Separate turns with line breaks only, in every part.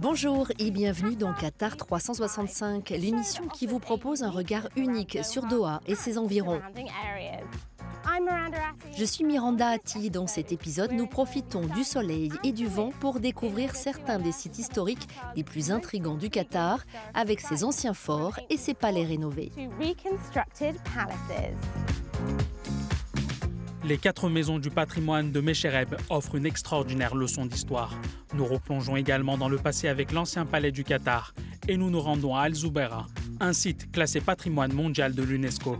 Bonjour et bienvenue dans Qatar 365, l'émission qui vous propose un regard unique sur Doha et ses environs. Je suis Miranda Hatti. Dans cet épisode, nous profitons du soleil et du vent pour découvrir certains des sites historiques les plus intrigants du Qatar, avec ses anciens forts et ses palais rénovés.
Les 4 maisons du patrimoine de Mechereb offrent une extraordinaire leçon d'histoire. Nous replongeons également dans le passé avec l'ancien palais du Qatar et nous nous rendons à Al Zubeira, un site classé patrimoine mondial de l'UNESCO.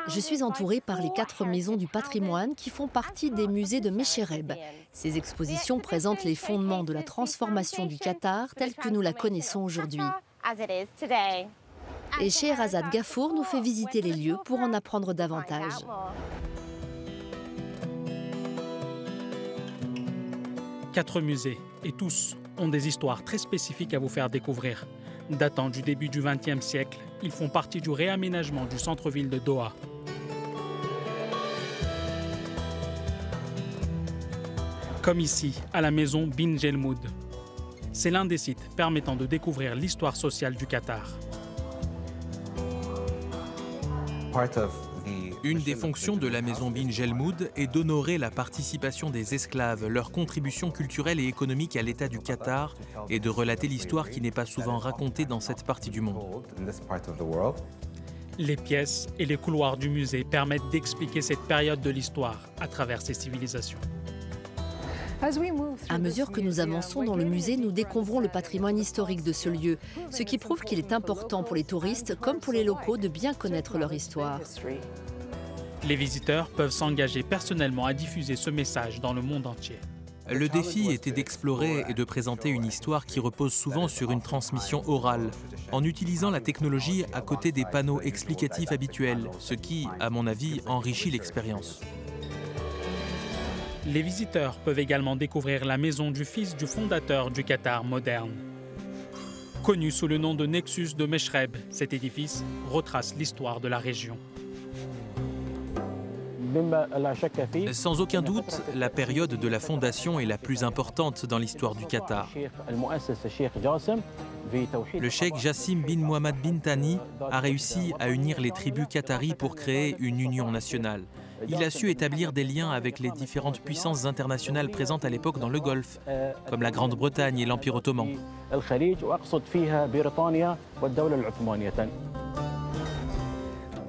Je suis entourée par les 4 maisons du patrimoine qui font partie des musées de Mechereb. Ces expositions présentent les fondements de la transformation du Qatar telle que nous la connaissons aujourd'hui. Et Scheherazade Gafour nous fait visiter les lieux pour en apprendre davantage.
Quatre musées, et tous ont des histoires très spécifiques à vous faire découvrir. Datant du début du XXe siècle, ils font partie du réaménagement du centre-ville de Doha. Comme ici, à la maison Bin Jelmoud. C'est l'un des sites permettant de découvrir l'histoire sociale du Qatar.
Une des fonctions de la maison Bin Jelmoud est d'honorer la participation des esclaves, leur contribution culturelle et économique à l'État du Qatar et de relater l'histoire qui n'est pas souvent racontée dans cette partie du monde.
Les pièces et les couloirs du musée permettent d'expliquer cette période de l'histoire à travers ces civilisations.
À mesure que nous avançons dans le musée, nous découvrons le patrimoine historique de ce lieu, ce qui prouve qu'il est important pour les touristes comme pour les locaux de bien connaître leur histoire.
Les visiteurs peuvent s'engager personnellement à diffuser ce message dans le monde entier.
Le défi était d'explorer et de présenter une histoire qui repose souvent sur une transmission orale, en utilisant la technologie à côté des panneaux explicatifs habituels, ce qui, à mon avis, enrichit l'expérience.
Les visiteurs peuvent également découvrir la maison du fils du fondateur du Qatar moderne. Connu sous le nom de Nexus de Mechereb, cet édifice retrace l'histoire de la région.
Sans aucun doute, la période de la fondation est la plus importante dans l'histoire du Qatar. Le cheikh Jassim bin Mohammed bin Thani a réussi à unir les tribus qataries pour créer une union nationale. Il a su établir des liens avec les différentes puissances internationales présentes à l'époque dans le Golfe, comme la Grande-Bretagne et l'Empire ottoman.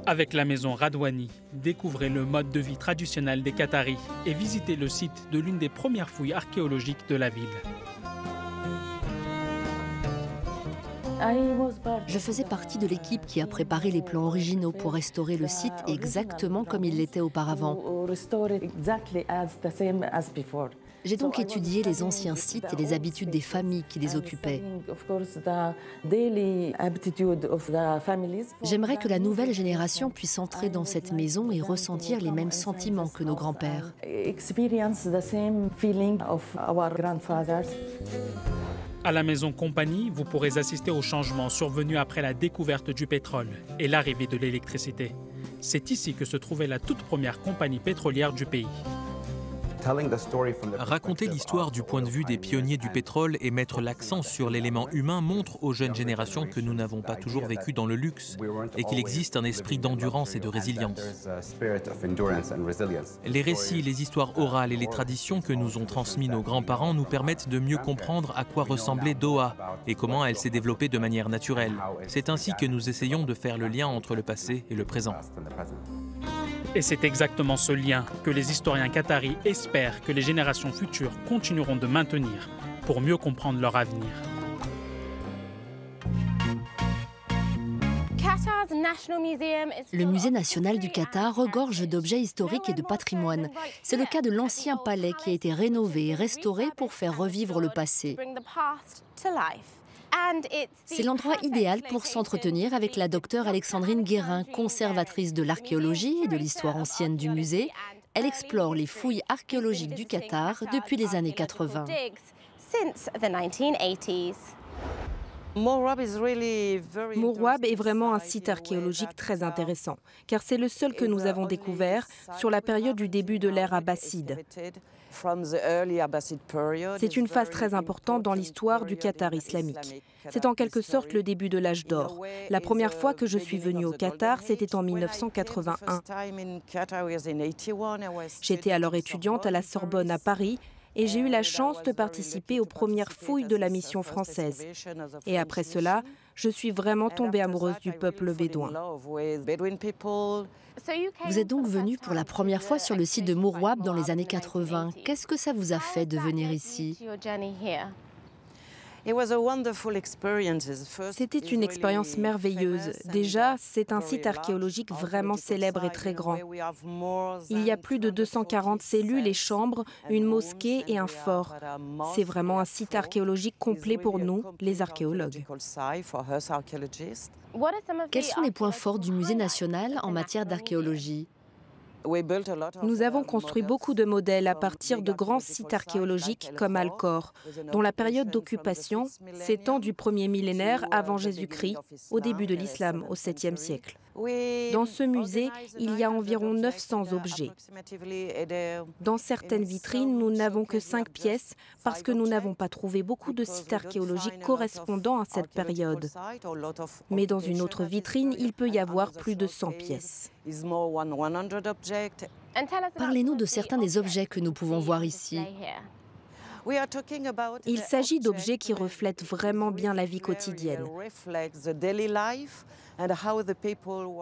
Avec la maison Radwani, découvrez le mode de vie traditionnel des Qataris et visitez le site de l'une des premières fouilles archéologiques de la ville.
Je faisais partie de l'équipe qui a préparé les plans originaux pour restaurer le site exactement comme il l'était auparavant. J'ai donc étudié les anciens sites et les habitudes des familles qui les occupaient. J'aimerais que la nouvelle génération puisse entrer dans cette maison et ressentir les mêmes sentiments que nos grands-pères.
À la maison Compagnie, vous pourrez assister aux changements survenus après la découverte du pétrole et l'arrivée de l'électricité. C'est ici que se trouvait la toute première compagnie pétrolière du pays.
Raconter l'histoire du point de vue des pionniers du pétrole et mettre l'accent sur l'élément humain montre aux jeunes générations que nous n'avons pas toujours vécu dans le luxe et qu'il existe un esprit d'endurance et de résilience. Les récits, les histoires orales et les traditions que nous ont transmis nos grands-parents nous permettent de mieux comprendre à quoi ressemblait Doha et comment elle s'est développée de manière naturelle. C'est ainsi que nous essayons de faire le lien entre le passé et le présent.
Et c'est exactement ce lien que les historiens qataris espèrent que les générations futures continueront de maintenir pour mieux comprendre leur avenir.
Le musée national du Qatar regorge d'objets historiques et de patrimoine. C'est le cas de l'ancien palais qui a été rénové et restauré pour faire revivre le passé. C'est l'endroit idéal pour s'entretenir avec la docteure Alexandrine Guérin, conservatrice de l'archéologie et de l'histoire ancienne du musée. Elle explore les fouilles archéologiques du Qatar depuis les années 80.
Mourouab est vraiment un site archéologique très intéressant, car c'est le seul que nous avons découvert sur la période du début de l'ère abbasside. C'est une phase très importante dans l'histoire du Qatar islamique. C'est en quelque sorte le début de l'âge d'or. La première fois que je suis venue au Qatar, c'était en 1981. J'étais alors étudiante à la Sorbonne à Paris et j'ai eu la chance de participer aux premières fouilles de la mission française. Et après cela, je suis vraiment tombée amoureuse du peuple bédouin.
Vous êtes donc venu pour la première fois sur le site de Mourouab dans les années 80. Qu'est-ce que ça vous a fait de venir ici ?
C'était une expérience merveilleuse. Déjà, c'est un site archéologique vraiment célèbre et très grand. Il y a plus de 240 cellules et chambres, une mosquée et un fort. C'est vraiment un site archéologique complet pour nous, les archéologues.
Quels sont les points forts du musée national en matière d'archéologie ?
Nous avons construit beaucoup de modèles à partir de grands sites archéologiques comme Al-Khor, dont la période d'occupation s'étend du 1er millénaire avant Jésus-Christ au début de l'islam, au 7e siècle. Dans ce musée, il y a environ 900 objets. Dans certaines vitrines, nous n'avons que 5 pièces parce que nous n'avons pas trouvé beaucoup de sites archéologiques correspondant à cette période. Mais dans une autre vitrine, il peut y avoir plus de 100 pièces.
Parlez-nous de certains des objets que nous pouvons voir ici.
Il s'agit d'objets qui reflètent vraiment bien la vie quotidienne.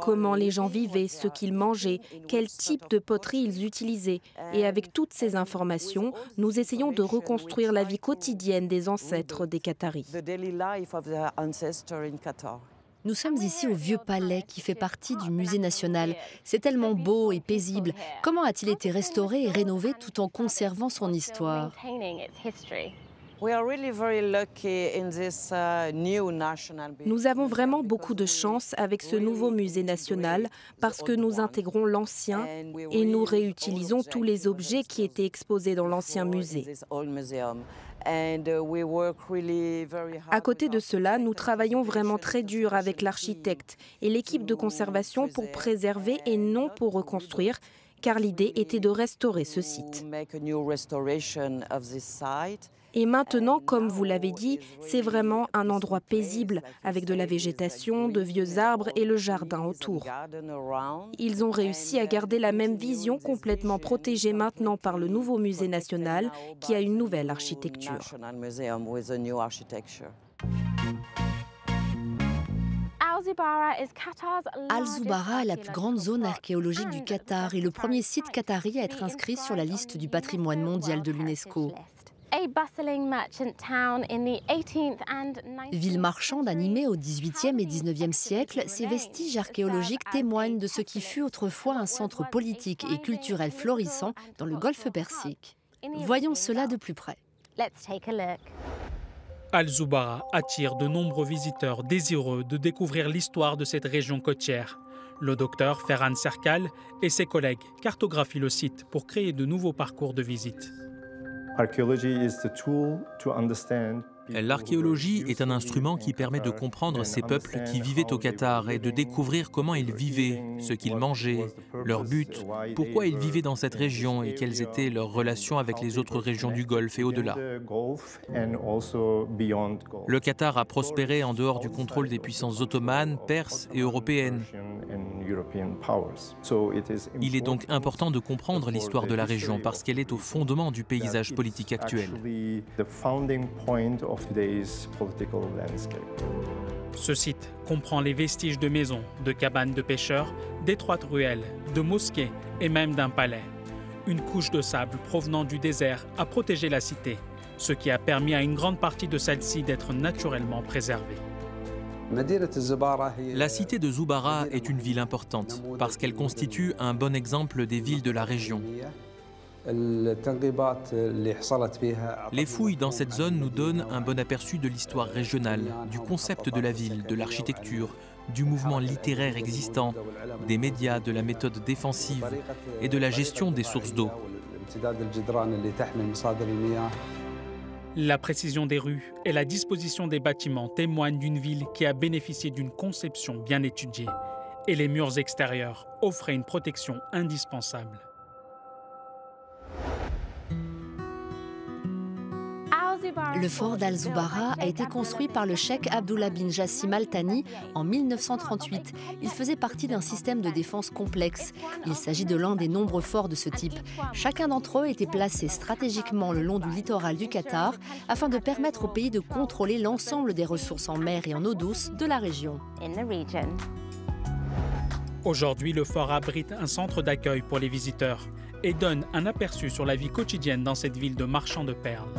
Comment les gens vivaient, ce qu'ils mangeaient, quel type de poterie ils utilisaient. Et avec toutes ces informations, nous essayons de reconstruire la vie quotidienne des ancêtres des Qataris.
Nous sommes ici au Vieux Palais qui fait partie du musée national. C'est tellement beau et paisible. Comment a-t-il été restauré et rénové tout en conservant son histoire ?
Nous avons vraiment beaucoup de chance avec ce nouveau musée national parce que nous intégrons l'ancien et nous réutilisons tous les objets qui étaient exposés dans l'ancien musée. À côté de cela, nous travaillons vraiment très dur avec l'architecte et l'équipe de conservation pour préserver et non pour reconstruire, car l'idée était de restaurer ce site. Et maintenant, comme vous l'avez dit, c'est vraiment un endroit paisible, avec de la végétation, de vieux arbres et le jardin autour. Ils ont réussi à garder la même vision complètement protégée maintenant par le nouveau musée national, qui a une nouvelle architecture.
Al-Zoubara est la plus grande zone archéologique du Qatar et le premier site qatari à être inscrit sur la liste du patrimoine mondial de l'UNESCO. Ville marchande animée au XVIIIe et XIXe siècle, ces vestiges archéologiques témoignent de ce qui fut autrefois un centre politique et culturel florissant dans le golfe Persique. Voyons cela de plus près.
Al-Zoubara attire de nombreux visiteurs désireux de découvrir l'histoire de cette région côtière. Le docteur Ferhan Serkal et ses collègues cartographient le site pour créer de nouveaux parcours de visite.
L'archéologie est un instrument qui permet de comprendre ces peuples qui vivaient au Qatar et de découvrir comment ils vivaient, ce qu'ils mangeaient, leur but, pourquoi ils vivaient dans cette région et quelles étaient leurs relations avec les autres régions du Golfe et au-delà. Le Qatar a prospéré en dehors du contrôle des puissances ottomanes, perses et européennes. Il est donc important de comprendre l'histoire de la région parce qu'elle est au fondement du paysage politique actuel.
Ce site comprend les vestiges de maisons, de cabanes de pêcheurs, d'étroites ruelles, de mosquées et même d'un palais. Une couche de sable provenant du désert a protégé la cité, ce qui a permis à une grande partie de celle-ci d'être naturellement préservée.
La cité de Zoubara est une ville importante parce qu'elle constitue un bon exemple des villes de la région. Les fouilles dans cette zone nous donnent un bon aperçu de l'histoire régionale, du concept de la ville, de l'architecture, du mouvement littéraire existant, des médias, de la méthode défensive et de la gestion des sources d'eau.
La précision des rues et la disposition des bâtiments témoignent d'une ville qui a bénéficié d'une conception bien étudiée. Et les murs extérieurs offraient une protection indispensable.
Le fort d'Al-Zubarah a été construit par le cheikh Abdullah bin Jassim Al Thani en 1938. Il faisait partie d'un système de défense complexe. Il s'agit de l'un des nombreux forts de ce type. Chacun d'entre eux était placé stratégiquement le long du littoral du Qatar afin de permettre au pays de contrôler l'ensemble des ressources en mer et en eau douce de la région.
Aujourd'hui, le fort abrite un centre d'accueil pour les visiteurs et donne un aperçu sur la vie quotidienne dans cette ville de marchands de perles.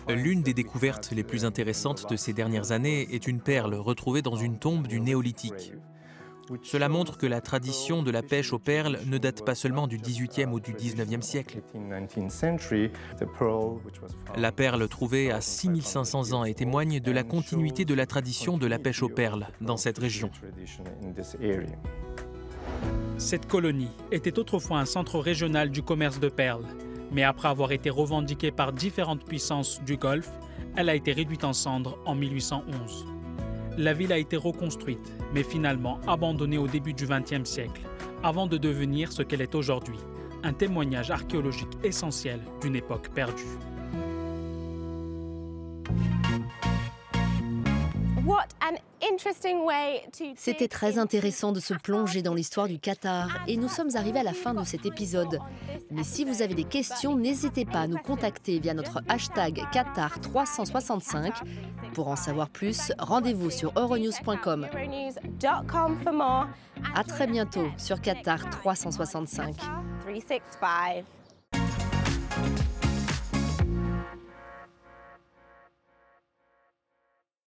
L'une des découvertes les plus intéressantes de ces dernières années est une perle retrouvée dans une tombe du Néolithique. Cela montre que la tradition de la pêche aux perles ne date pas seulement du XVIIIe ou du XIXe siècle. La perle trouvée à 6500 ans et témoigne de la continuité de la tradition de la pêche aux perles dans cette région.
Cette colonie était autrefois un centre régional du commerce de perles. Mais après avoir été revendiquée par différentes puissances du Golfe, elle a été réduite en cendres en 1811. La ville a été reconstruite, mais finalement abandonnée au début du XXe siècle, avant de devenir ce qu'elle est aujourd'hui, un témoignage archéologique essentiel d'une époque perdue.
C'était très intéressant de se plonger dans l'histoire du Qatar et nous sommes arrivés à la fin de cet épisode. Mais si vous avez des questions, n'hésitez pas à nous contacter via notre hashtag Qatar365. Pour en savoir plus, rendez-vous sur euronews.com. À très bientôt sur Qatar 365.